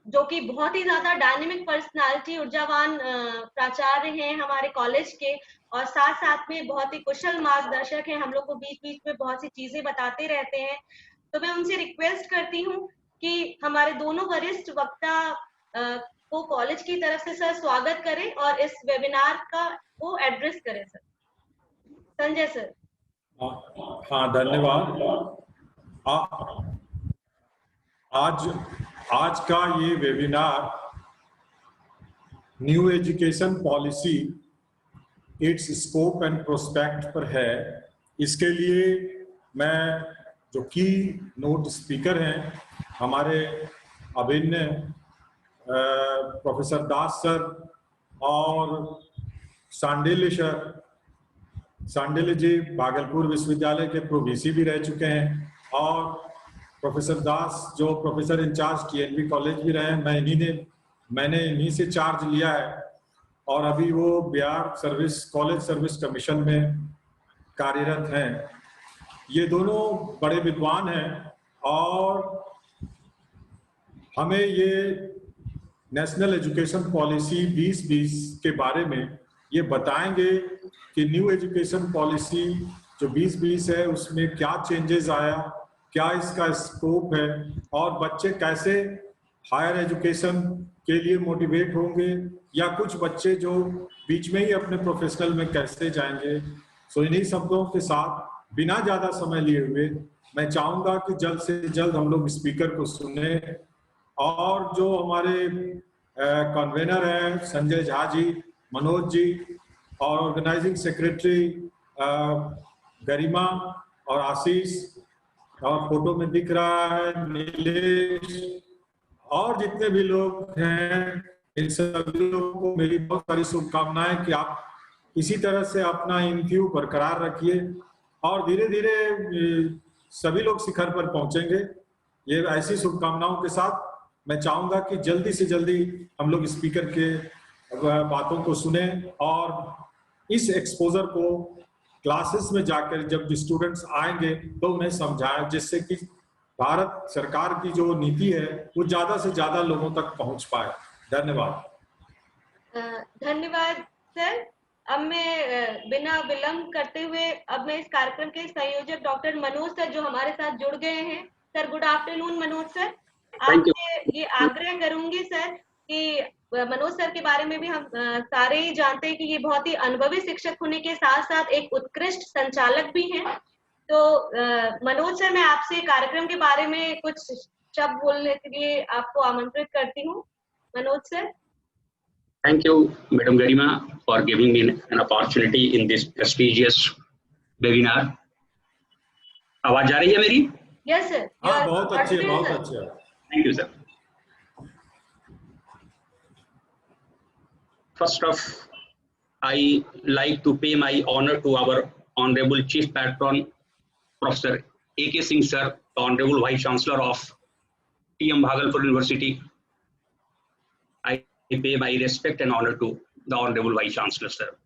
जो कि बहुत ही ज्यादा डायनेमिक पर्सनालिटी, ऊर्जावान प्राचार्य हैं हमारे कॉलेज के, और साथ साथ में बहुत ही कुशल मार्गदर्शक हैं, हम लोग को बीच बीच में बहुत सी चीजें बताते रहते हैं। तो मैं उनसे रिक्वेस्ट करती हूँ कि हमारे दोनों वरिष्ठ वक्ता को कॉलेज की तरफ से सर स्वागत करें और इस वेबिनार को एड्रेस करें। Sir Sanjay sir. हाँ, धन्यवाद। आज का ये webinar new education policy, it's scope and prospect पर है। इसके लिए मैं जो की नोट स्पीकर हैं हमारे अभिन्न प्रोफेसर दास सर और सांडिल्य जी भागलपुर विश्वविद्यालय के प्रोवीसी भी रह चुके हैं, और प्रोफेसर दास जो प्रोफेसर इंचार्ज TNV कॉलेज भी रहे हैं। मैंने इन्हीं से चार्ज लिया है और अभी वो बिहार कॉलेज सर्विस कमीशन में कार्यरत हैं। ये दोनों बड़े विद्वान हैं और हमें ये नेशनल एजुकेशन पॉलिसी 2020 के बारे में ये बताएंगे कि न्यू एजुकेशन पॉलिसी जो 2020 है उसमें क्या चेंजेस आया, क्या इसका स्कोप है, और बच्चे कैसे हायर एजुकेशन के लिए मोटिवेट होंगे, या कुछ बच्चे जो बीच में ही अपने प्रोफेशनल में कैसे जाएंगे। सो इन्हीं शब्दों के साथ बिना ज़्यादा समय लिए हुए मैं चाहूँगा कि जल्द से जल्द हम लोग स्पीकर को सुने, और जो हमारे कन्वेनर हैं संजय झा जी, मनोज जी, और ऑर्गेनाइजिंग सेक्रेटरी गरिमा और आशीष, और फोटो में दिख रहा है नीलेश, और जितने भी लोग हैं इन सभी लोगों को मेरी बहुत सारी शुभकामनाएं कि आप इसी तरह से अपना इनक्यू बरकरार रखिए और धीरे धीरे सभी लोग शिखर पर पहुंचेंगे। ये ऐसी शुभकामनाओं के साथ मैं चाहूंगा कि जल्दी से जल्दी हम लोग स्पीकर के बातों को सुने और इस एक्सपोजर को क्लासेस में जाकर जब स्टूडेंट्स आएंगे तो उन्हें समझाएं, जिससे कि भारत सरकार की जो नीति है वो ज्यादा से ज्यादा लोगों तक पहुंच पाए। धन्यवाद। धन्यवाद सर। अब मैं बिना विलंब करते हुए अब मैं इस कार्यक्रम के संयोजक डॉक्टर मनोज सर जो हमारे साथ जुड़ गए हैं। Sir good afternoon Manoj sir. आपसे ये आग्रह करूंगी सर कि मनोज सर के बारे में भी हम सारे ही जानते हैं कि ये बहुत ही अनुभवी शिक्षक होने के साथ साथ एक उत्कृष्ट संचालक भी हैं। तो मनोज सर, मैं आपसे कार्यक्रम के बारे में कुछ शब्द बोलने के लिए आपको आमंत्रित करती हूँ। Manoj sir. Thank you, Madam Garima, for giving me an opportunity in this prestigious webinar. आवाज आ रही है मेरी? Yes sir. हाँ, बहुत अच्छी है, बहुत अच्छी है। Thank you, sir. First off, I like to pay my honor to our Honorable Chief Patron, Professor A.K. Singh sir, the Honorable Vice Chancellor of TM Bhagalpur University. I pay my respect and honor to the Honorable Vice Chancellor sir.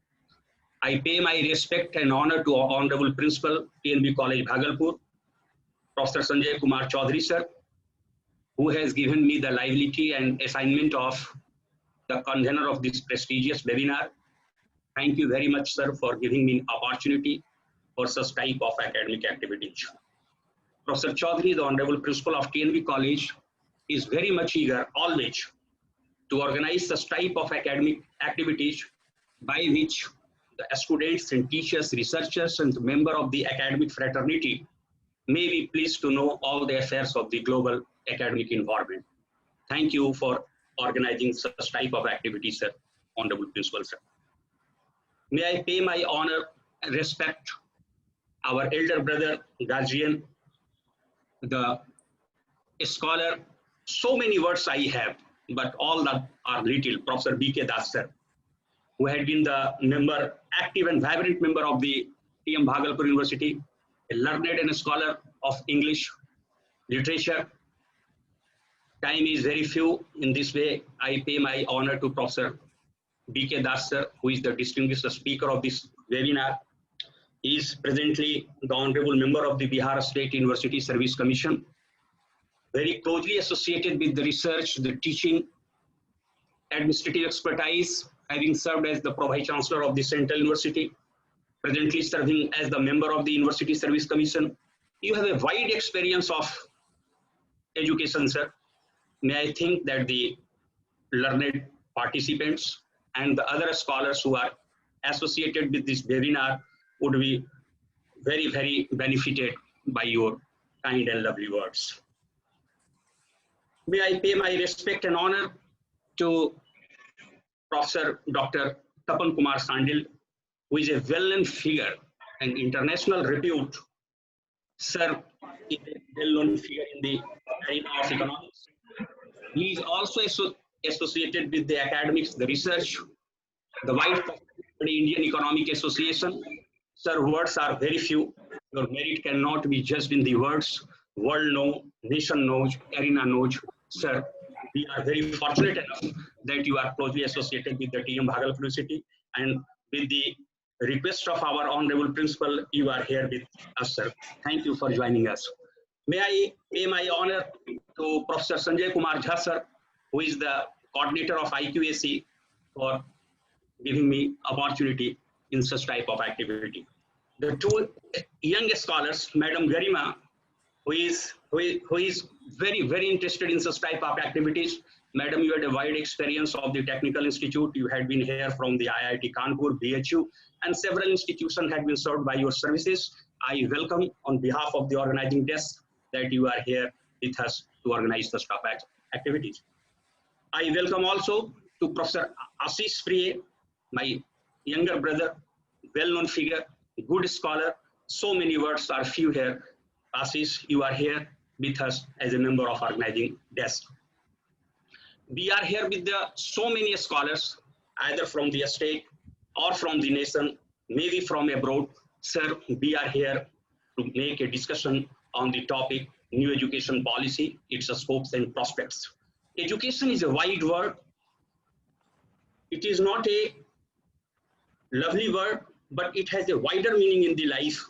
I pay my respect and honor to Honorable Principal TNB College Bhagalpur, Professor Sanjay Kumar Chaudhary sir, who has given me the liability and assignment of the convener of this prestigious webinar. Thank you very much sir for giving me an opportunity for such type of academic activities. Professor Chaudhary, the Honorable Principal of TNB College, is very much eager always to organize such type of academic activities by which the students and teachers, researchers and member of the academic fraternity may be pleased to know all the affairs of the global academic environment. Thank you for organizing such type of activities, sir, Honorable Principal, sir. May I pay my honor and respect our elder brother, guardian, the scholar. So many words I have, but all that are little. Professor B.K. Das sir, who had been the member, active and vibrant member of the TM Bhagalpur University, a learned and a scholar of English literature. Time is very few. In this way, I pay my honor to Professor B.K. Das sir, who is the distinguished speaker of this webinar. He is presently the honorable member of the Bihar State University Service Commission, very closely associated with the research, the teaching, administrative expertise, having served as the Pro-Vice Chancellor of the Central University, presently serving as the member of the University Service Commission. You have a wide experience of education, sir. May I think that the learned participants and the other scholars who are associated with this webinar would be very, very benefited by your kind and lovely words. May I pay my respect and honor to Professor Dr. Tapan Kumar Sandil, who is a well-known figure and international repute. Sir is a well-known figure in the arena of economics. He is also associated with the academics, the research, the White Indian Economic Association. Sir, words are very few. Your merit cannot be judged in the words. World knows, nation knows, arena knows. Sir, we are very fortunate enough that you are closely associated with the TM Bhagalpur University, and with the request of our honorable principal, you are here with us, sir. Thank you for joining us. May I pay my honor to Professor Sanjay Kumar Jha, sir, who is the coordinator of IQAC, for giving me opportunity in such type of activity. The two young scholars, Madam Garima, who is very, very interested in such type of activities. Madam, you had a wide experience of the Technical Institute. You had been here from the IIT Kanpur, BHU, and several institutions had been served by your services. I welcome on behalf of the organizing desk that you are here with us to organize the staff activities. I welcome also to Professor Ashish Priye, my younger brother, well-known figure, good scholar. So many words are few here. Ashish, you are here with us as a member of organizing desk. We are here with so many scholars, either from the state or from the nation, maybe from abroad. Sir, we are here to make a discussion on the topic, new education policy, its scopes and prospects. Education is a wide word. It is not a lovely word, but it has a wider meaning in the life.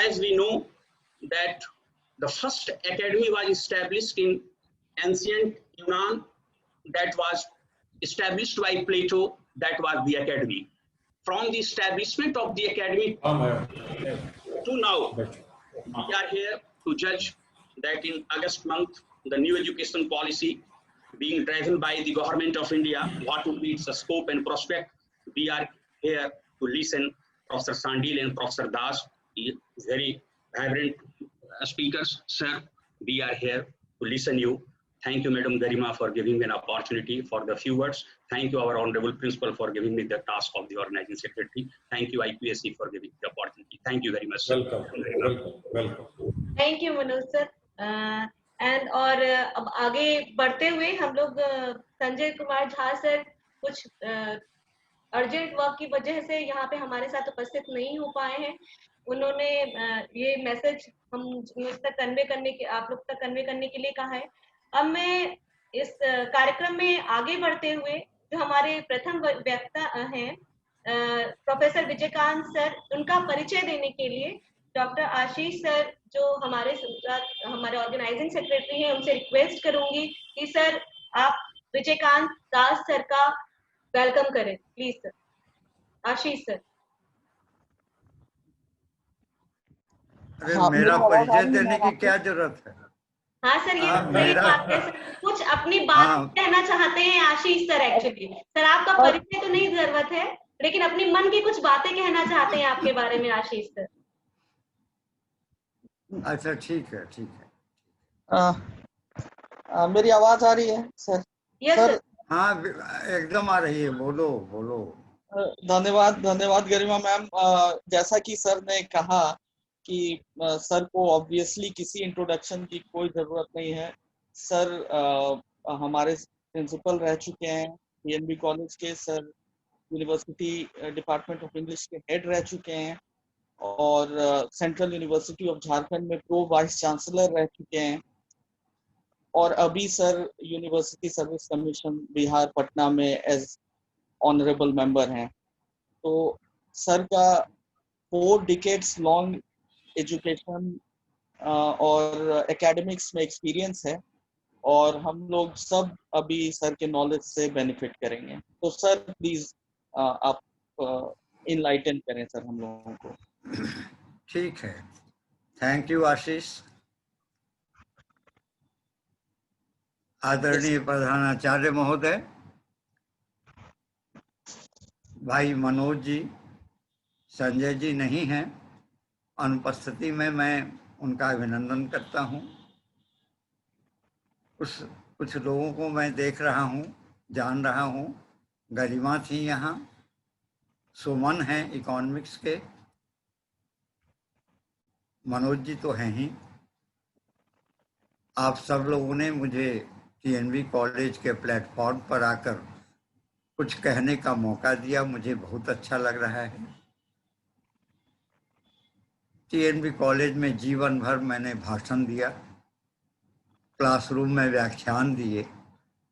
As we know that the first academy was established in ancient Yunan, that was established by Plato, that was the academy. From the establishment of the academy to now, we are here to judge that in August month, the new education policy being driven by the government of India, what would be its scope and prospect. We are here to listen Professor Sandil and Professor Das, very vibrant speakers. Sir, we are here to listen you. Thank you, Madam Garima, for giving me an opportunity for the few words. Thank you, our honorable principal, for giving me the task of the organizing secretary. Thank you, IQAC, for giving the opportunity. Thank you very much, sir. Welcome. Thank you, Manoj sir. And और अब आगे बढ़ते हुए हम लोग Sanjay Kumar Jha sir कुछ urgent work की वजह से यहाँ पे हमारे साथ उपस्थित नहीं हो पाए हैं. उन्होंने ये मैसेज हम मुझ तक कन्वे करने के आप लोग तक कन्वे करने के लिए कहा है. अब मैं इस कार्यक्रम में आगे बढ़ते हुए जो हमारे प्रथम वक्ता हैं प्रोफेसर विजयकांत सर, उनका परिचय देने के लिए डॉक्टर आशीष सर जो हमारे ऑर्गेनाइजिंग सेक्रेटरी हैं, उनसे रिक्वेस्ट करूंगी कि सर आप विजयकांत दास सर का वेलकम करें प्लीज. Sir Ashish sir. अरे मेरा परिचय देने की क्या जरूरत है? हाँ सर, ये कुछ अपनी बात कहना चाहते हैं आशीष सर. एक्चुअली सर आपका परिचय तो नहीं जरूरत है, लेकिन अपनी मन की कुछ बातें कहना चाहते हैं आपके बारे में आशीष सर. अच्छा ठीक है. मेरी आवाज आ रही है सर? Yes sir. हाँ एकदम आ रही है, बोलो. धन्यवाद गरिमा मैम. जैसा कि सर ने कहा कि सर को ऑब्वियसली किसी इंट्रोडक्शन की कोई जरूरत नहीं है. सर हमारे प्रिंसिपल रह चुके हैं पीएनबी कॉलेज के. Sir university department of English के हेड रह चुके हैं और सेंट्रल यूनिवर्सिटी ऑफ झारखंड में प्रो वाइस चांसलर रह चुके हैं और अभी sir university service commission Bihar Patna में एज ऑनरेबल मेंबर हैं. तो सर का 4 decades लॉन्ग एजुकेशन और एकेडमिक्स में एक्सपीरियंस है, और हम लोग सब अभी सर के नॉलेज से बेनिफिट करेंगे। तो सर प्लीज आप इनलाइटन करें सर हम लोगों को। ठीक है, थैंक यू आशीष। आदरणीय प्रधानाचार्य महोदय, भाई मनोज जी, संजय जी नहीं हैं, अनुपस्थिति में मैं उनका अभिनंदन करता हूं। कुछ लोगों को मैं देख रहा हूं, जान रहा हूं। गरिमा थी यहाँ, सुमन हैं इकोनॉमिक्स के, मनोज जी तो हैं ही। आप सब लोगों ने मुझे टीएनवी कॉलेज के प्लेटफॉर्म पर आकर कुछ कहने का मौका दिया, मुझे बहुत अच्छा लग रहा है। टीएनवी कॉलेज में जीवन भर मैंने भाषण दिया, क्लासरूम में व्याख्यान दिए,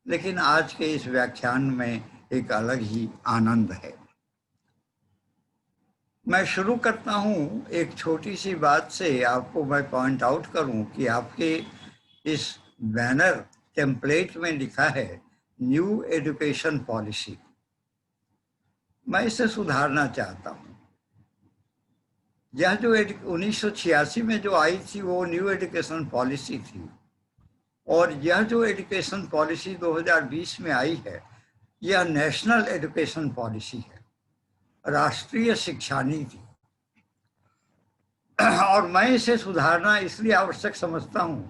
लेकिन आज के इस व्याख्यान में एक अलग ही आनंद है। मैं शुरू करता हूं एक छोटी सी बात से। आपको मैं पॉइंट आउट करूं कि आपके इस बैनर टेम्पलेट में लिखा है न्यू एजुकेशन पॉलिसी। मैं इसे सुधारना चाहता हूं। यह जो 1986 में जो आई थी वो न्यू एजुकेशन पॉलिसी थी, और यह जो एजुकेशन पॉलिसी 2020 में आई है यह नेशनल एजुकेशन पॉलिसी है, राष्ट्रीय शिक्षा नीति। और मैं इसे सुधारना इसलिए आवश्यक समझता हूं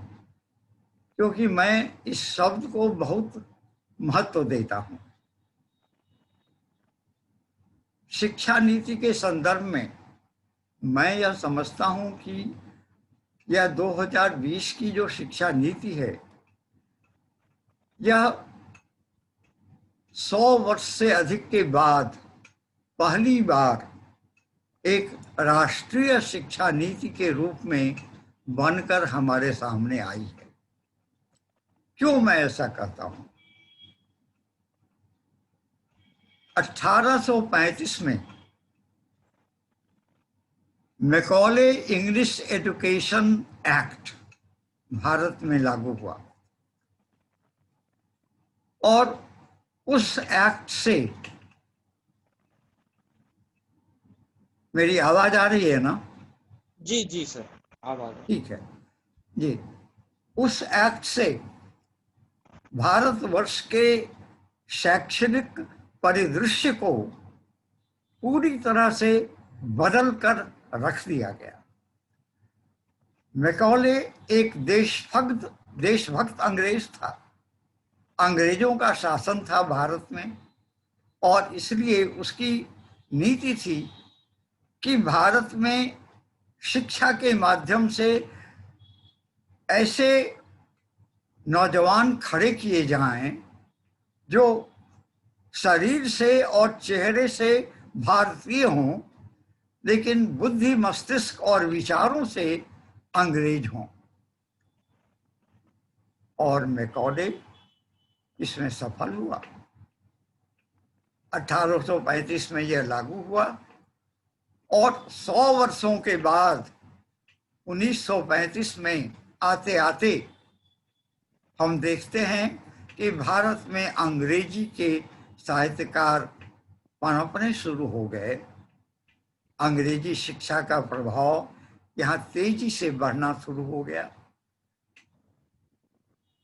क्योंकि मैं इस शब्द को बहुत महत्व देता हूं। शिक्षा नीति के संदर्भ में मैं यह समझता हूं कि यह 2020 की जो शिक्षा नीति है यह 100 वर्ष से अधिक के बाद पहली बार एक राष्ट्रीय शिक्षा नीति के रूप में बनकर हमारे सामने आई है। क्यों मैं ऐसा कहता हूं? 1835 में Macaulay English education act Bharat में लागू हुआ, और उस एक्ट से, मेरी आवाज आ रही है ना? जी जी सर, आवाज। ठीक है जी। उस एक्ट से भारतवर्ष के शैक्षणिक परिदृश्य को पूरी तरह से बदल कर रख दिया गया। मैकॉले एक देशभक्त अंग्रेज था। अंग्रेजों का शासन था भारत में, और इसलिए उसकी नीति थी कि भारत में शिक्षा के माध्यम से ऐसे नौजवान खड़े किए जाएं जो शरीर से और चेहरे से भारतीय हों, लेकिन बुद्धि, मस्तिष्क और विचारों से अंग्रेज हों। और मैकॉले इसमें सफल हुआ। 1835 में यह लागू हुआ, और 100 वर्षों के बाद 1935 में आते आते हम देखते हैं कि भारत में अंग्रेजी के साहित्यकार पनपने शुरू हो गए। अंग्रेजी शिक्षा का प्रभाव यहाँ तेजी से बढ़ना शुरू हो गया।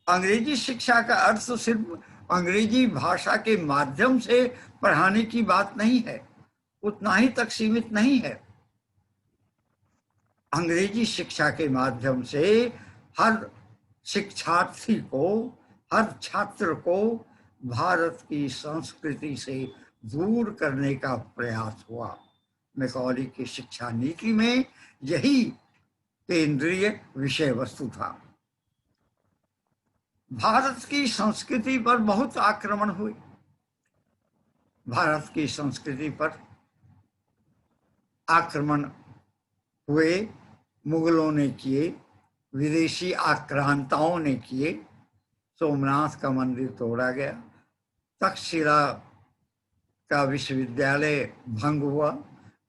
अंग्रेजी शिक्षा का अर्थ तो सिर्फ अंग्रेजी भाषा के माध्यम से पढ़ाने की बात नहीं है, उतना ही तक सीमित नहीं है। अंग्रेजी शिक्षा के माध्यम से हर शिक्षार्थी को, हर छात्र को भारत की संस्कृति से दूर करने का प्रयास हुआ। मैकॉले की शिक्षा नीति में यही केंद्रीय विषय वस्तु था। भारत की संस्कृति पर बहुत आक्रमण हुए। भारत की संस्कृति पर आक्रमण हुए, मुगलों ने किए, विदेशी आक्रांताओं ने किए। सोमनाथ का मंदिर तोड़ा गया, तक्षशिला का विश्वविद्यालय भंग हुआ,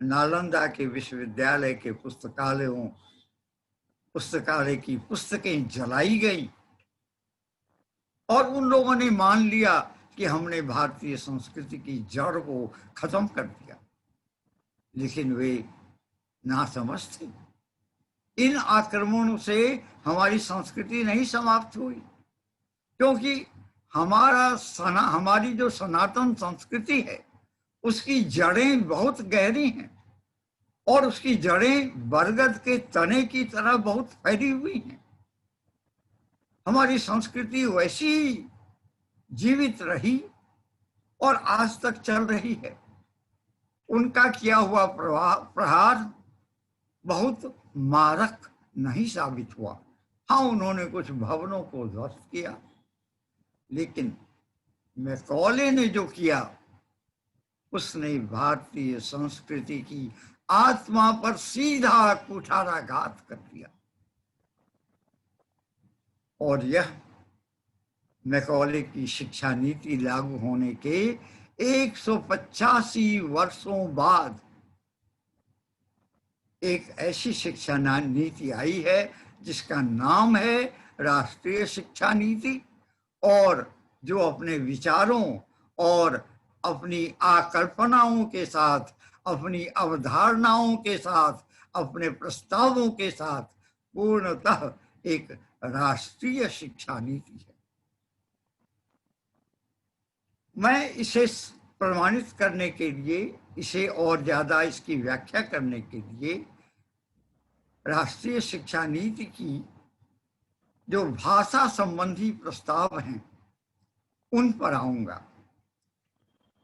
नालंदा के विश्वविद्यालय के पुस्तकालयों पुस्तकालय की पुस्तकें जलाई गई और उन लोगों ने मान लिया कि हमने भारतीय संस्कृति की जड़ को खत्म कर दिया। लेकिन वे नासमझ थे। इन आक्रमणों से हमारी संस्कृति नहीं समाप्त हुई, क्योंकि हमारी जो सनातन संस्कृति है उसकी जड़ें बहुत गहरी हैं और उसकी जड़ें बरगद के तने की तरह बहुत फैली हुई हैं। हमारी संस्कृति वैसी ही जीवित रही और आज तक चल रही है। उनका किया हुआ प्रहार बहुत मारक नहीं साबित हुआ। हाँ, उन्होंने कुछ भवनों को ध्वस्त किया, लेकिन मैकॉले ने जो किया उसने भारतीय संस्कृति की आत्मा पर सीधा कुठाराघात कर दिया। और यह मैकॉले की शिक्षा नीति लागू होने के 185 वर्षों बाद एक ऐसी शिक्षा नीति आई है जिसका नाम है राष्ट्रीय शिक्षा नीति, और जो अपने विचारों और अपनी आकल्पनाओं के साथ, अपनी अवधारणाओं के साथ, अपने प्रस्तावों के साथ पूर्णतः एक राष्ट्रीय शिक्षा नीति है। मैं इसे प्रमाणित करने के लिए, इसे और ज्यादा इसकी व्याख्या करने के लिए राष्ट्रीय शिक्षा नीति की जो भाषा संबंधी प्रस्ताव हैं उन पर आऊंगा।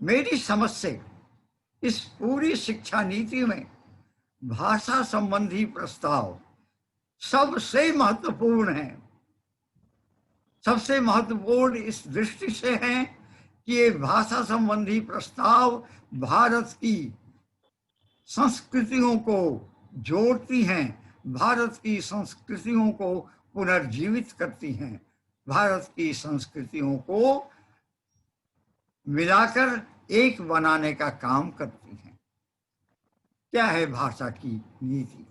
मेरी समझ से इस पूरी शिक्षा नीति में भाषा संबंधी प्रस्ताव सबसे महत्वपूर्ण है। सबसे महत्वपूर्ण इस दृष्टि से है कि ये भाषा संबंधी प्रस्ताव भारत की संस्कृतियों को जोड़ती हैं, भारत की संस्कृतियों को पुनर्जीवित करती हैं, भारत की संस्कृतियों को मिलाकर एक बनाने का काम करती हैं। क्या है भाषा की नीति?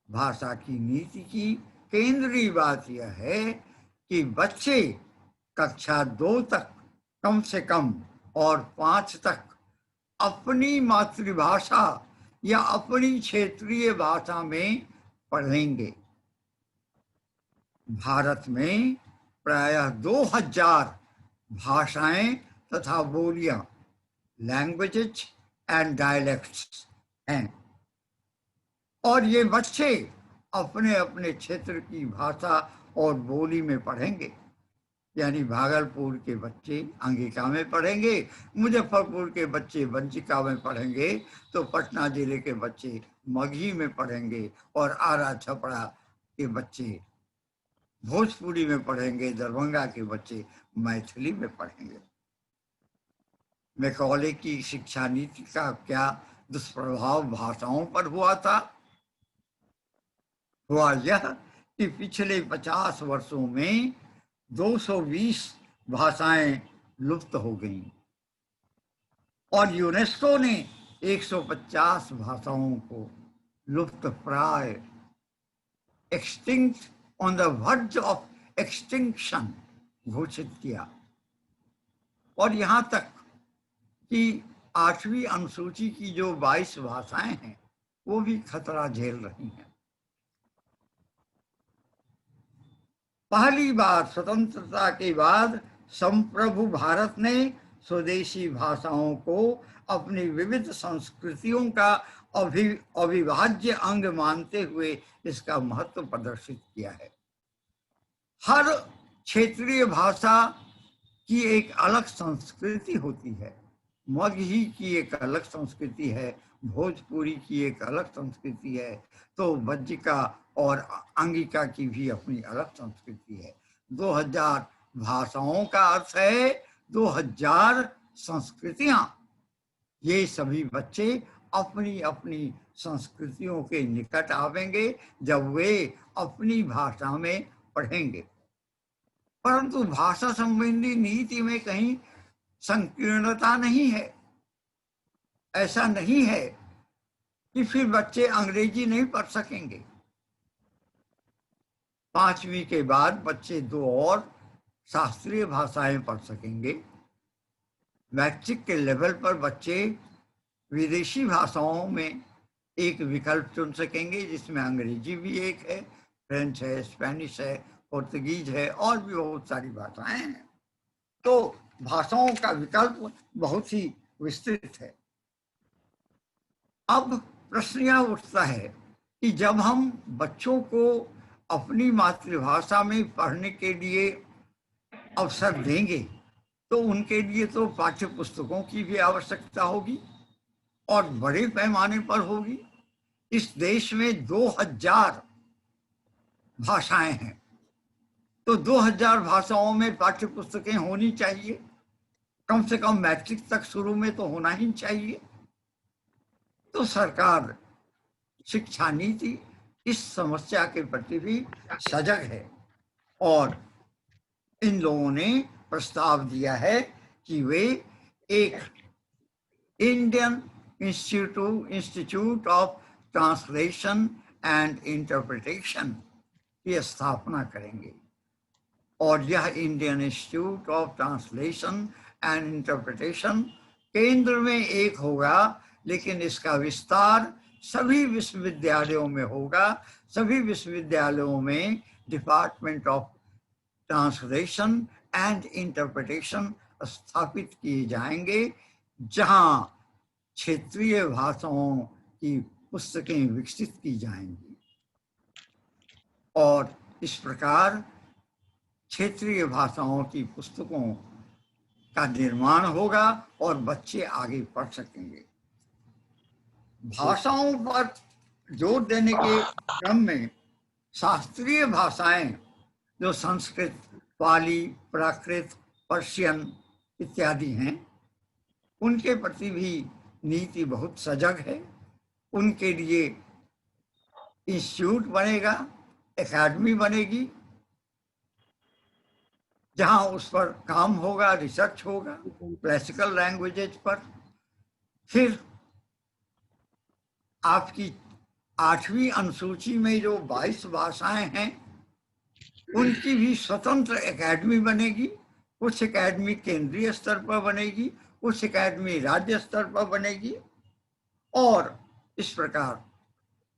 भाषा की नीति की केंद्रीय बात यह है कि बच्चे कक्षा 2 तक कम से कम और 5 तक अपनी मातृभाषा या अपनी क्षेत्रीय भाषा में पढ़ेंगे। भारत में प्रायः 2000 भाषाएं तथा बोलियां, लैंग्वेजेस एंड डायलेक्ट्स हैं, और ये बच्चे अपने अपने क्षेत्र की भाषा और बोली में पढ़ेंगे। यानी भागलपुर के बच्चे अंगिका में पढ़ेंगे, मुजफ्फरपुर के बच्चे वंचिका में पढ़ेंगे, तो पटना जिले के बच्चे मगही में पढ़ेंगे, और आरा छपरा के बच्चे भोजपुरी में पढ़ेंगे, दरभंगा के बच्चे मैथिली में पढ़ेंगे। मैकॉले की शिक्षा नीति का क्या दुष्प्रभाव भाषाओं पर हुआ था? हुआ यह कि पिछले 50 वर्षों में 220 भाषाएं लुप्त हो गईं, और यूनेस्को ने 150 भाषाओं को लुप्त प्राय, extinct, on the verge of extinction घोषित किया। और यहाँ तक कि 8वीं अनुसूची की जो 22 भाषाएं हैं वो भी खतरा झेल रही हैं। पहली बार स्वतंत्रता के बाद संप्रभु भारत ने स्वदेशी भाषाओं को अपनी विविध संस्कृतियों का अविभाज्य अंग मानते हुए इसका महत्व प्रदर्शित किया है। हर क्षेत्रीय भाषा की एक अलग संस्कृति होती है। मगही की एक अलग संस्कृति है, भोजपुरी की एक अलग संस्कृति है, तो वज्जिका और अंगिका की भी अपनी अलग संस्कृति है। 2000 भाषाओं का अर्थ है 2000 संस्कृतियां। ये सभी बच्चे अपनी अपनी संस्कृतियों के निकट आवेंगे जब वे अपनी भाषा में पढ़ेंगे। परंतु भाषा संबंधी नीति में कहीं संकीर्णता नहीं है। ऐसा नहीं है कि फिर बच्चे अंग्रेजी नहीं पढ़ सकेंगे। 5वीं के बाद बच्चे 2 और शास्त्रीय भाषाएं पढ़ सकेंगे। मैट्रिक के लेवल पर बच्चे विदेशी भाषाओं में एक विकल्प चुन सकेंगे, जिसमें अंग्रेजी भी एक है, फ्रेंच है, स्पेनिश है, पुर्तगीज है और भी बहुत सारी भाषाएं हैं। तो भाषाओं का विकल्प बहुत ही विस्तृत है। अब प्रश्न यह उठता है कि जब हम बच्चों को अपनी मातृभाषा में पढ़ने के लिए अवसर देंगे तो उनके लिए तो पाठ्य पुस्तकों की भी आवश्यकता होगी और बड़े पैमाने पर होगी। इस देश में 2000 भाषाएं हैं, तो 2000 भाषाओं में पाठ्य पुस्तकें होनी चाहिए, कम से कम मैट्रिक तक शुरू में तो होना ही चाहिए। तो सरकार शिक्षा नीति इस समस्या के प्रति भी सजग है और इन लोगों ने प्रस्ताव दिया है कि वे एक Indian institute of translation and interpretation की स्थापना करेंगे। और यह Indian institute of translation and interpretation केंद्र में एक होगा, लेकिन इसका विस्तार सभी विश्वविद्यालयों में होगा। सभी विश्वविद्यालयों में department of translation and interpretation स्थापित किए जाएंगे, जहां क्षेत्रीय भाषाओं की पुस्तकें विकसित की जाएंगी और इस प्रकार क्षेत्रीय भाषाओं की पुस्तकों का निर्माण होगा और बच्चे आगे पढ़ सकेंगे। भाषाओं पर जोर देने के क्रम में शास्त्रीय भाषाएं जो संस्कृत, पाली, प्राकृत, पर्शियन इत्यादि हैं, उनके प्रति भी नीति बहुत सजग है। उनके लिए इंस्टीट्यूट बनेगा, एकेडमी बनेगी, जहां उस पर काम होगा, रिसर्च होगा क्लासिकल लैंग्वेजेज पर। फिर आपकी 8वीं अनुसूची में जो 22 भाषाएं हैं, उनकी भी स्वतंत्र एकेडमी बनेगी। कुछ एकेडमी केंद्रीय स्तर पर बनेगी, कुछ एकेडमी राज्य स्तर पर बनेगी और इस प्रकार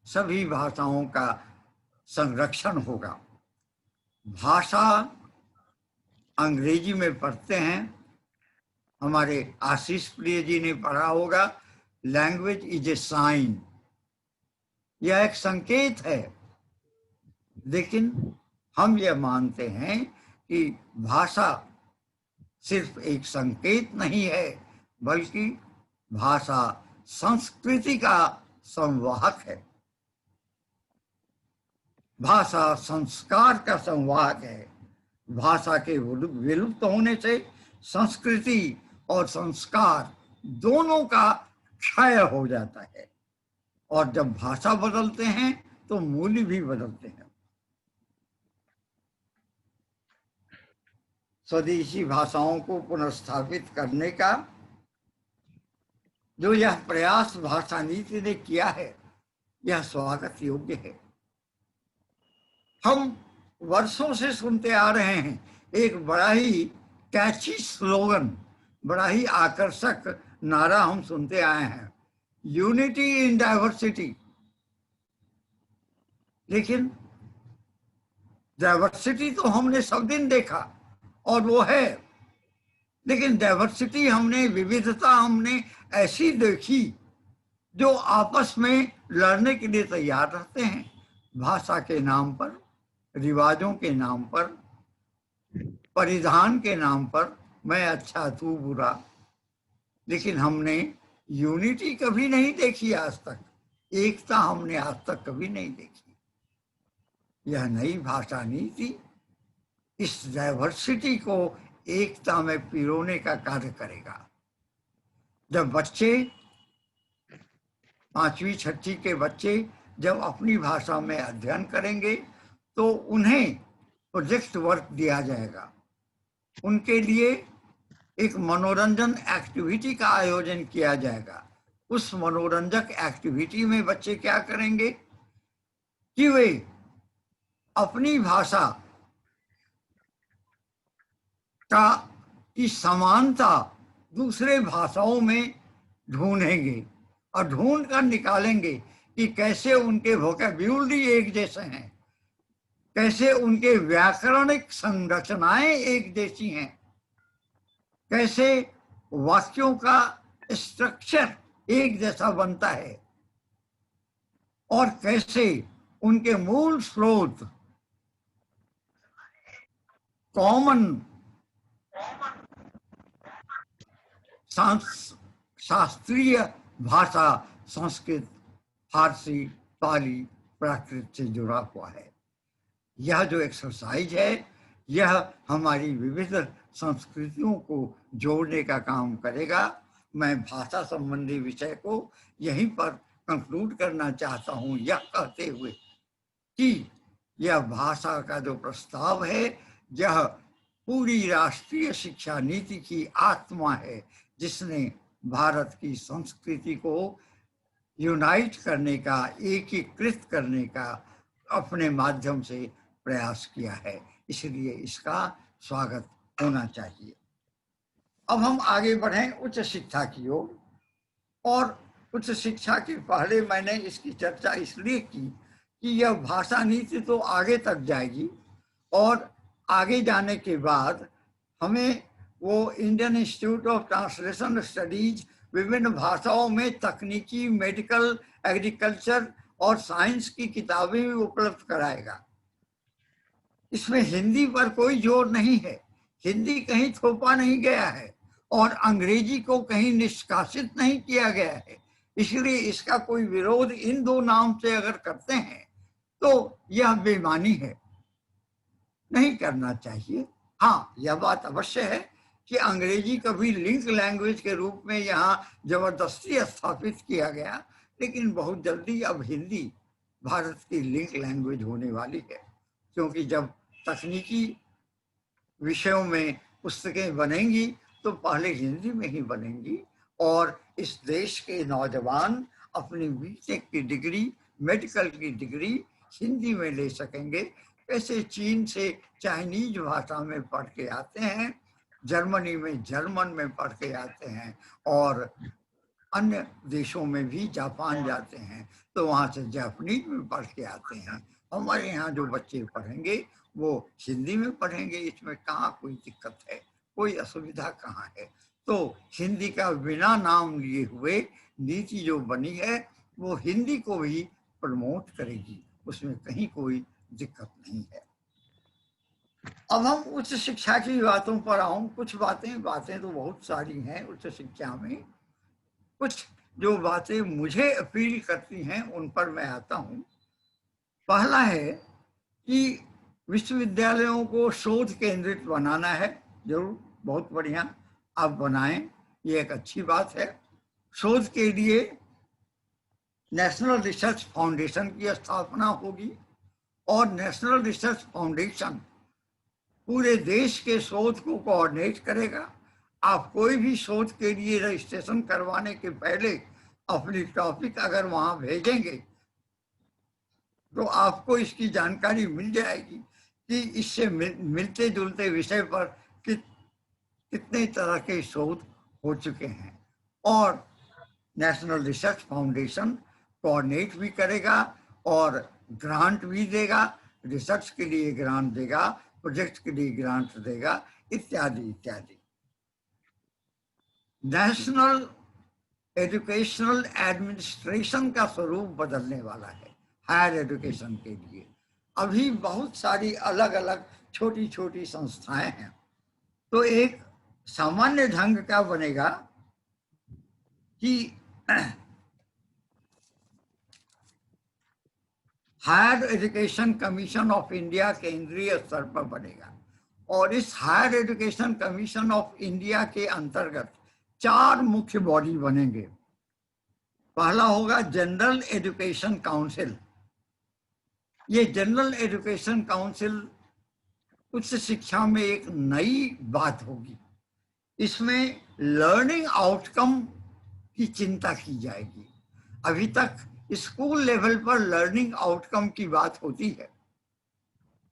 सभी भाषाओं का संरक्षण होगा। भाषा अंग्रेजी में पढ़ते हैं, हमारे आशीष प्रिय जी ने पढ़ा होगा, लैंग्वेज इज ए साइन, यह एक संकेत है। लेकिन हम यह मानते हैं कि भाषा सिर्फ एक संकेत नहीं है, बल्कि भाषा संस्कृति का संवाहक है। भाषा संस्कार का संवाहक है। भाषा के विलुप्त होने से संस्कृति और संस्कार दोनों का क्षय हो जाता है और जब भाषा बदलते हैं तो मूल्य भी बदलते हैं। स्वदेशी भाषाओं को पुनर्स्थापित करने का जो यह प्रयास भाषा नीति ने किया है, यह स्वागत योग्य है। हम वर्षों से सुनते आ रहे हैं एक बड़ा ही कैची स्लोगन, बड़ा ही आकर्षक नारा हम सुनते आए हैं, यूनिटी इन डाइवर्सिटी। लेकिन डाइवर्सिटी तो हमने सब दिन देखा और वो है, लेकिन डाइवर्सिटी हमने, विविधता हमने ऐसी देखी जो आपस में लड़ने के लिए तैयार रहते हैं, भाषा के नाम पर, रिवाजों के नाम पर, परिधान के नाम पर, मैं अच्छा तू बुरा। लेकिन हमने यूनिटी कभी नहीं देखी आज तक, एकता हमने आज तक कभी नहीं देखी। यह नई भाषा नीति इस डाइवर्सिटी को एकता में पिरोने का कार्य करेगा। जब बच्चे 5वीं 6वीं के बच्चे जब अपनी भाषा में अध्ययन करेंगे तो उन्हें प्रोजेक्ट वर्क दिया जाएगा, उनके लिए एक मनोरंजन एक्टिविटी का आयोजन किया जाएगा। उस मनोरंजक एक्टिविटी में बच्चे क्या करेंगे कि वे अपनी भाषा की समानता दूसरे भाषाओं में ढूंढेंगे और ढूंढ कर निकालेंगे कि कैसे उनके वोकैब्यूलरी एक जैसे हैं, कैसे उनके व्याकरणिक संरचनाएं एक जैसी हैं, कैसे वाक्यों का स्ट्रक्चर एक जैसा बनता है और कैसे उनके मूल स्रोत कॉमन शास्त्रीय भाषा संस्कृत, फारसी, पाली, प्राकृत से जुड़ा हुआ है। यह जो एक्सरसाइज है यह हमारी विविध संस्कृतियों को जोड़ने का काम करेगा। मैं भाषा संबंधी विषय को यहीं पर कंक्लूड करना चाहता हूं, यह कहते हुए कि यह भाषा का जो प्रस्ताव है यह पूरी राष्ट्रीय शिक्षा नीति की आत्मा है, जिसने भारत की संस्कृति को यूनाइट करने का, एकीकृत करने का अपने माध्यम से प्रयास किया है। इसलिए इसका स्वागत होना चाहिए। अब हम आगे बढ़ें उच्च शिक्षा की ओर। और उच्च शिक्षा के पहले मैंने इसकी चर्चा इसलिए की कि यह भाषा नीति तो आगे तक जाएगी और आगे जाने के बाद हमें वो Indian institute of translation studies विभिन्न भाषाओं में तकनीकी, मेडिकल, एग्रीकल्चर और साइंस की किताबें भी उपलब्ध कराएगा। इसमें हिंदी पर कोई जोर नहीं है, हिंदी कहीं थोपा नहीं गया है और अंग्रेजी को कहीं निष्कासित नहीं किया गया है। इसलिए इसका कोई विरोध इन दो नाम से अगर करते हैं तो यह बेईमानी है, नहीं करना चाहिए। हाँ, यह बात अवश्य है कि अंग्रेजी कभी लिंक लैंग्वेज के रूप में यहाँ जबरदस्ती स्थापित किया गया, लेकिन बहुत जल्दी अब हिंदी भारत की लिंक लैंग्वेज होने वाली है, क्योंकि जब तकनीकी विषयों में पुस्तकें बनेंगी तो पहले हिंदी में ही बनेंगी और इस देश के नौजवान अपनी बीटेक की डिग्री, मेडिकल की डिग्री हिंदी में ले सकेंगे। कैसे चीन से चाइनीज भाषा में पढ़ के आते हैं, जर्मनी में जर्मन में पढ़ के आते हैं और अन्य देशों में भी, जापान जाते हैं तो वहाँ से जापानीज में पढ़ के आते हैं। हमारे यहाँ जो बच्चे पढ़ेंगे वो हिंदी में पढ़ेंगे, इसमें कहाँ कोई दिक्कत है, कोई असुविधा कहाँ है। तो हिंदी का बिना नाम लिए हुए नीति जो बनी है वो हिंदी को भी प्रमोट करेगी, उसमें कहीं कोई दिक्कत नहीं है। अब हम उच्च शिक्षा की बातों पर आऊं। कुछ बातें तो बहुत सारी हैं उच्च शिक्षा में, कुछ जो बातें मुझे अपील करती हैं उन पर मैं आता हूं। पहला है कि विश्वविद्यालयों को शोध केंद्रित बनाना है। जरूर, बहुत बढ़िया, आप बनाएं, ये एक अच्छी बात है। शोध के लिए नेशनल रिसर्च फाउंडेशन की स्थापना होगी और नेशनल रिसर्च फाउंडेशन पूरे देश के शोध को कोऑर्डिनेट करेगा। आप कोई भी शोध के लिए रजिस्ट्रेशन करवाने के पहले अपनी टॉपिक अगर वहां भेजेंगे तो आपको इसकी जानकारी मिल जाएगी कि इससे मिलते जुलते विषय पर कितने तरह के शोध हो चुके हैं। और नेशनल रिसर्च फाउंडेशन कोऑर्डिनेट भी करेगा और ग्रांट भी देगा, रिसर्च के लिए ग्रांट देगा, प्रोजेक्ट के लिए ग्रांट देगा, इत्यादि इत्यादि। नेशनल एजुकेशनल एडमिनिस्ट्रेशन का स्वरूप बदलने वाला है हायर एजुकेशन के लिए। अभी बहुत सारी अलग अलग छोटी छोटी संस्थाएं हैं, तो एक सामान्य ढंग का बनेगा कि higher education commission of India केंद्रीय स्तर पर बनेगा और इस higher education commission of India के अंतर्गत 4 मुख्य बॉडी बनेंगे। पहला होगा जनरल एजुकेशन काउंसिल। ये जनरल एजुकेशन काउंसिल उच्च शिक्षा में एक नई बात होगी। इसमें लर्निंग आउटकम की चिंता की जाएगी। अभी तक स्कूल लेवल पर लर्निंग आउटकम की बात होती है,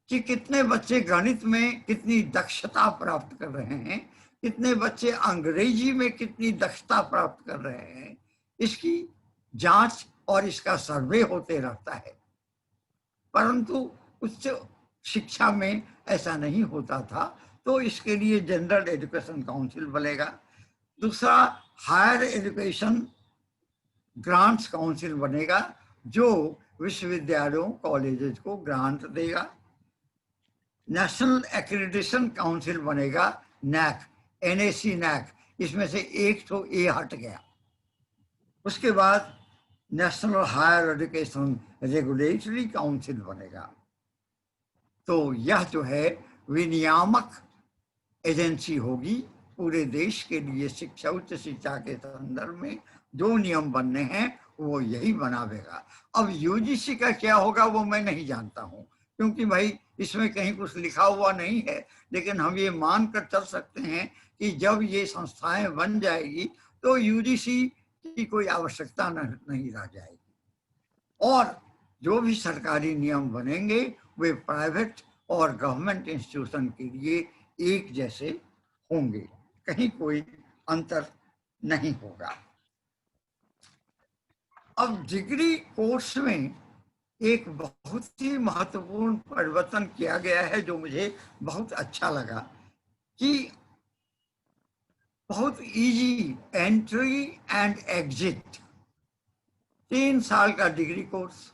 कि कितने बच्चे गणित में कितनी दक्षता प्राप्त कर रहे हैं, कितने बच्चे अंग्रेजी में कितनी दक्षता प्राप्त कर रहे हैं, इसकी जांच और इसका सर्वे होते रहता है। परंतु उच्च शिक्षा में ऐसा नहीं होता था, तो इसके लिए जनरल एजुकेशन काउंसिल बनेगा। दूसरा, हायर एजुकेशन ग्रांट्स काउंसिल बनेगा, जो विश्वविद्यालयों कॉलेजेस को ग्रांट देगा। नेशनल एक्रेडिटेशन काउंसिल बनेगा, नैक, एनएसी नैक, इसमें से एक तो ए हट गया। उसके बाद national higher education regulatory council बनेगा। तो यह जो है विनियामक एजेंसी होगी पूरे देश के लिए। शिक्षा, उच्च शिक्षा के संदर्भ में जो नियम बनने हैं वो यही बनावेगा। अब यूजीसी का क्या होगा वो मैं नहीं जानता हूँ, क्योंकि भाई इसमें कहीं कुछ लिखा हुआ नहीं है, लेकिन हम ये मान कर चल सकते हैं कि जब ये संस्थाएं बन जाएगी तो यूजीसी की कोई आवश्यकता नहीं रह जाएगी, और जो भी सरकारी नियम बनेंगे वे प्राइवेट और गवर्नमेंट इंस्टीट्यूशन के लिए एक जैसे होंगे, कहीं कोई अंतर नहीं होगा। अब डिग्री कोर्स में एक बहुत ही महत्वपूर्ण परिवर्तन किया गया है जो मुझे बहुत अच्छा लगा, कि बहुत इजी एंट्री एंड एग्जिट, 3 साल का डिग्री कोर्स।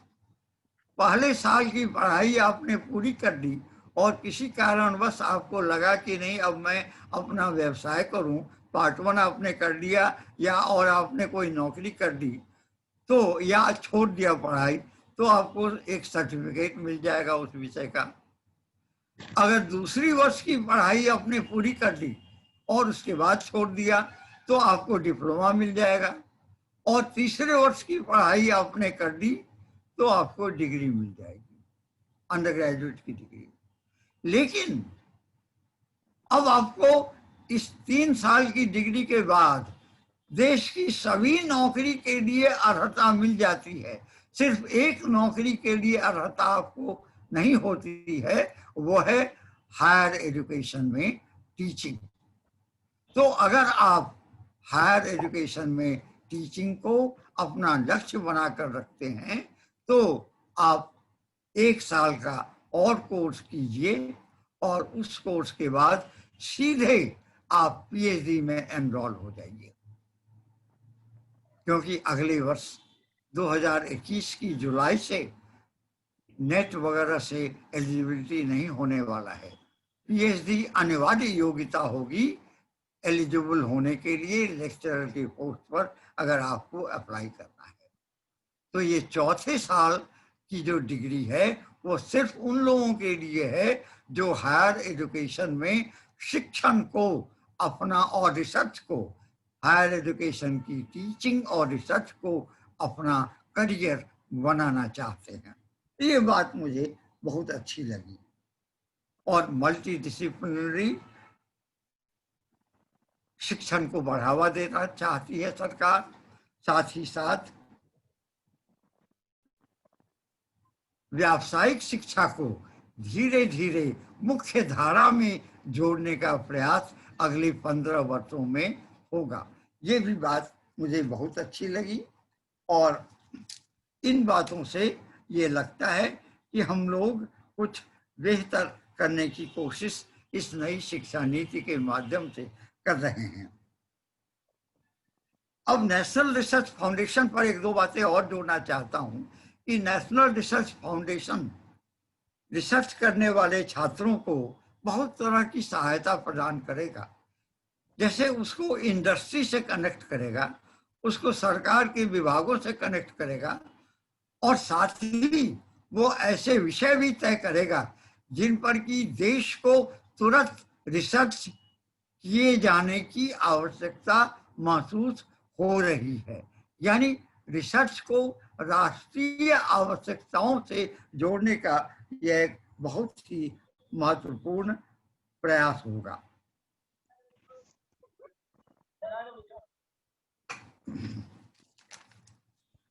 पहले साल की पढ़ाई आपने पूरी कर ली और किसी कारणवश आपको लगा कि नहीं अब मैं अपना व्यवसाय करूं, पार्ट 1 आपने कर लिया या और आपने कोई नौकरी कर ली, तो या छोड़ दिया पढ़ाई, तो आपको एक सर्टिफिकेट मिल जाएगा उस विषय का। अगर दूसरी वर्ष की पढ़ाई आपने पूरी कर ली और उसके बाद छोड़ दिया तो आपको डिप्लोमा मिल जाएगा, और तीसरे वर्ष की पढ़ाई आपने कर ली तो आपको डिग्री मिल जाएगी, अंडर ग्रेजुएट की डिग्री। लेकिन अब आपको इस 3 साल की डिग्री के बाद देश की सभी नौकरी के लिए अर्हता मिल जाती है। सिर्फ एक नौकरी के लिए अर्हता आपको नहीं होती है, वो है हायर एजुकेशन में टीचिंग। तो अगर आप हायर एजुकेशन में टीचिंग को अपना लक्ष्य बनाकर रखते हैं तो आप 1 साल का और कोर्स कीजिए और उस कोर्स के बाद सीधे आप पीएचडी में एनरोल हो जाइए, क्योंकि अगले वर्ष 2021 की जुलाई से नेट वगैरह से एलिजिबिलिटी नहीं होने वाला है। पीएचडी अनिवार्य योग्यता होगी एलिजिबल होने के लिए लेक्चरर की पोस्ट पर, अगर आपको अप्लाई करना है। तो ये चौथे साल की जो डिग्री है वो सिर्फ उन लोगों के लिए है जो हायर एजुकेशन में शिक्षण को अपना और रिसर्च को, हायर एजुकेशन की टीचिंग और रिसर्च को अपना करियर बनाना चाहते हैं। ये बात मुझे बहुत अच्छी लगी। और मल्टी डिसिप्लिनरी शिक्षण को बढ़ावा देना चाहती है सरकार, साथ ही साथ व्यावसायिक शिक्षा को धीरे धीरे मुख्य धारा में जोड़ने का प्रयास अगले 15 वर्षों में होगा। ये भी बात मुझे बहुत अच्छी लगी, और इन बातों से ये लगता है कि हम लोग कुछ बेहतर करने की कोशिश इस नई शिक्षा नीति के माध्यम से कर रहे हैं। अब नेशनल रिसर्च फाउंडेशन पर 1-2 बातें और जोड़ना चाहता हूं कि नेशनल रिसर्च फाउंडेशन रिसर्च करने वाले छात्रों को बहुत तरह की सहायता प्रदान करेगा। जैसे उसको इंडस्ट्री से कनेक्ट करेगा, उसको सरकार के विभागों से कनेक्ट करेगा, और साथ ही वो ऐसे विषय भी तय करेगा जिन पर कि देश को तुरंत रिसर्च किए जाने की आवश्यकता महसूस हो रही है। यानी रिसर्च को राष्ट्रीय आवश्यकताओं से जोड़ने का यह एक बहुत ही महत्वपूर्ण प्रयास होगा।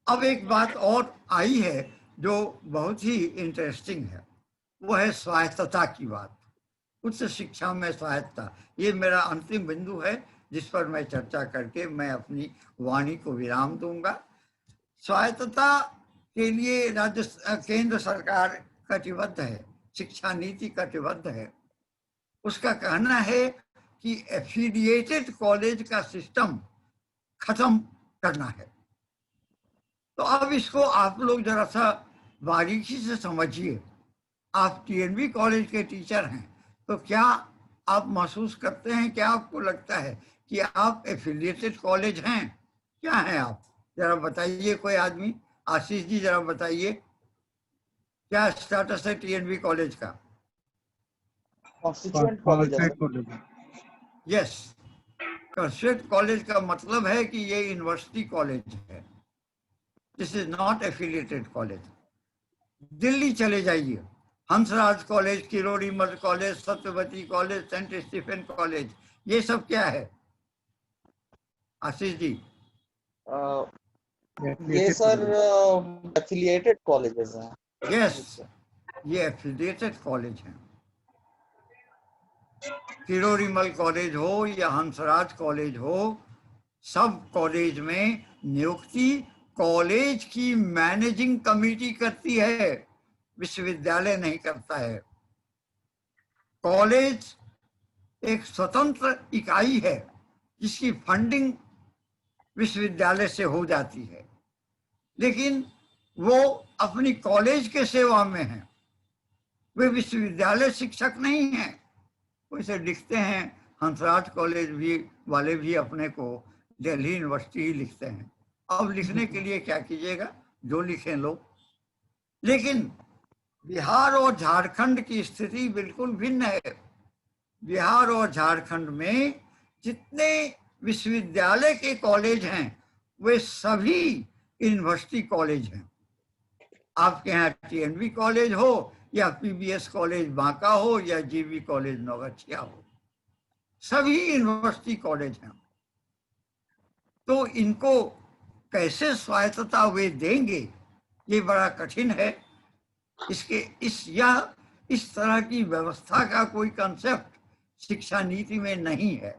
अब एक बात और आई है जो बहुत ही इंटरेस्टिंग है, वो है स्वायत्तता की बात, उच्च शिक्षा में स्वायत्तता। ये मेरा अंतिम बिंदु है जिस पर मैं चर्चा करके मैं अपनी वाणी को विराम दूंगा। स्वायत्तता के लिए केंद्र सरकार कटिबद्ध है, शिक्षा नीति कटिबद्ध है। उसका कहना है कि एफिलिएटेड कॉलेज का सिस्टम खत्म करना है। तो अब इसको आप लोग जरा सा बारीकी से समझिए। आप टीएनबी कॉलेज के टीचर हैं, तो क्या आप महसूस करते हैं, क्या आपको लगता है कि आप एफिलिएटेड कॉलेज हैं? क्या हैं आप? जरा बताइए कोई आदमी। आशीष जी जरा बताइए, क्या स्टेटस है टीएनबी कॉलेज का? कॉन्स्टिट्यूएंट कॉलेज है। यस, कंस्टिट्यूएंट कॉलेज का मतलब है कि ये यूनिवर्सिटी कॉलेज है। This is not affiliated college. Delhi चले जाइए, Hansraj college, Kirori Mal college, Satyawati college, saint Stephen college, ये सब क्या है आशीष जी? ये सर एफिलिएटेड कॉलेजेस हैं। यस, ये एफिलिएटेड कॉलेज हैं। किरोड़ी मल कॉलेज हो या हंसराज कॉलेज हो, सब कॉलेज में नियुक्ति कॉलेज की मैनेजिंग कमेटी करती है, विश्वविद्यालय नहीं करता है। कॉलेज एक स्वतंत्र इकाई है जिसकी फंडिंग विश्वविद्यालय से हो जाती है, लेकिन वो अपनी कॉलेज के सेवा में है, वे विश्वविद्यालय शिक्षक नहीं हैं। वैसे लिखते हैं हंसराज कॉलेज भी वाले भी अपने को दिल्ली यूनिवर्सिटी ही लिखते हैं। अब लिखने के लिए क्या कीजिएगा, जो लिखें लोग। लेकिन बिहार और झारखंड की स्थिति बिल्कुल भिन्न है। बिहार और झारखंड में जितने विश्वविद्यालय के कॉलेज हैं वे सभी यूनिवर्सिटी कॉलेज हैं। आपके यहाँ टीएनबी कॉलेज हो या पीबीएस कॉलेज बांका हो या जीबी कॉलेज नौगछिया हो, सभी यूनिवर्सिटी कॉलेज हैं। तो इनको कैसे स्वायत्तता वे देंगे, ये बड़ा कठिन है। इस तरह की व्यवस्था का कोई कंसेप्ट शिक्षा नीति में नहीं है।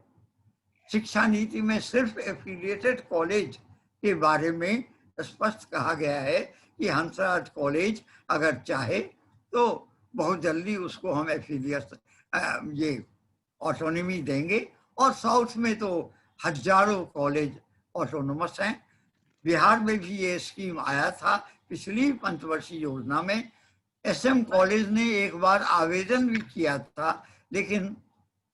शिक्षा नीति में सिर्फ एफिलिएटेड कॉलेज के बारे में स्पष्ट कहा गया है कि हंसराज कॉलेज अगर चाहे तो बहुत जल्दी उसको हम एफिलिएट ये ऑटोनॉमी देंगे। और साउथ में तो हजारों कॉलेज ऑटोनोमस हैं। बिहार में भी ये स्कीम आया था पिछली पंचवर्षीय योजना में। एसएम कॉलेज ने एक बार आवेदन भी किया था, लेकिन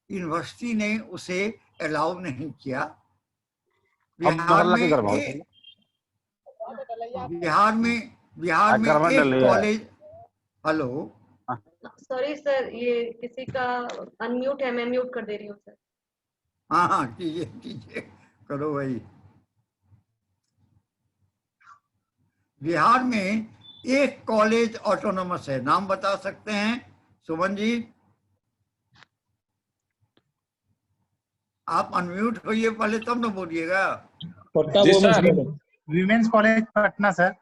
यूनिवर्सिटी ने उसे अलाउ नहीं किया। बिहार में एक कॉलेज, हेलो सॉरी सर, ये किसी का अनम्यूट है, मैं म्यूट कर दे रही हूँ सर। हाँ कीजिए करो भाई। बिहार में एक कॉलेज ऑटोनोमस है, नाम बता सकते हैं सुमन जी? आप अनम्यूट होइए पहले, तब न बोलिएगा। वीमेंस कॉलेज पटना सर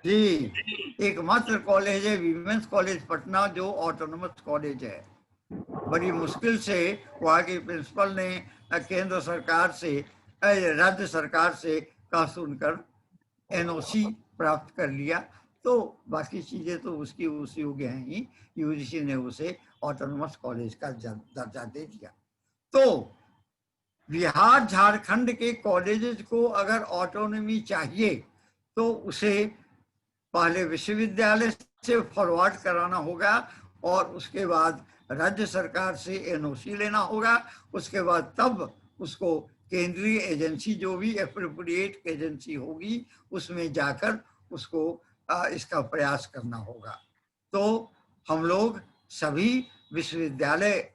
जी, एकमात्र कॉलेज है वीमेंस कॉलेज पटना जो ऑटोनोमस कॉलेज है। बड़ी मुश्किल से वहाँ के प्रिंसिपल ने केंद्र सरकार से, राज्य सरकार से कहा सुनकर एनओसी प्राप्त कर लिया। तो बाकी चीजें तो उसकी उसी हो गए हैं, यूजीसी ने उसे ऑटोनोमस कॉलेज का दर्जा दे दिया। तो बिहार झारखंड के कॉलेजेस को अगर ऑटोनॉमी चाहिए तो उसे पहले विश्वविद्यालय से फॉरवर्ड कराना होगा और उसके बाद राज्य सरकार से एनओसी लेना होगा। उसके बाद तब उसको केंद्रीय एजेंसी, जो भी एप्रोप्रिएट एजेंसी होगी, उसमें जाकर उसको इसका प्रयास करना होगा। तो हम लोग सभी विश्वविद्यालय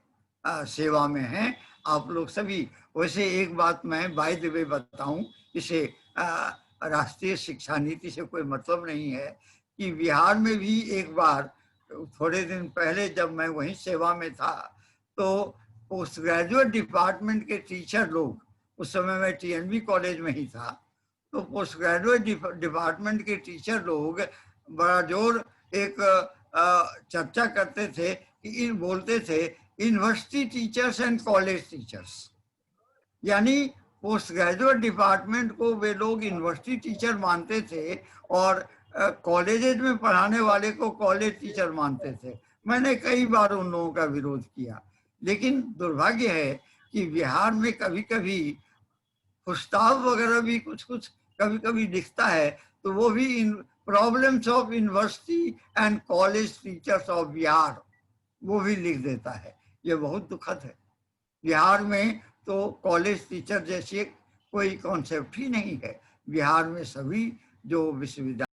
सेवा में हैं, आप लोग सभी। वैसे एक बात मैं बाय द वे बताऊं, इसे राष्ट्रीय शिक्षा नीति से कोई मतलब नहीं है कि बिहार में भी एक बार थोड़े दिन पहले जब मैं वहीं सेवा में था तो पोस्ट ग्रेजुएट डिपार्टमेंट के टीचर लोग, उस समय मैं टीएनबी कॉलेज में ही था, तो पोस्ट ग्रेजुएट डिपार्टमेंट के टीचर लोग बड़ा जोर एक चर्चा करते थे कि बोलते थे university teachers and college teachers, यानी पोस्ट ग्रेजुएट डिपार्टमेंट को वे लोग यूनिवर्सिटी टीचर मानते थे और कॉलेजेस में पढ़ाने वाले को कॉलेज टीचर मानते थे। मैंने कई बार उन लोगों का विरोध किया, लेकिन दुर्भाग्य है कि बिहार में कभी कभी प्रस्ताव वगैरह भी कुछ कुछ कभी कभी दिखता है तो वो भी in problems of university and college teachers of Bihar वो भी लिख देता है। ये बहुत दुखद है। बिहार में तो कॉलेज टीचर जैसे कोई कॉन्सेप्ट ही नहीं है। बिहार में सभी जो विश्वविद्यालय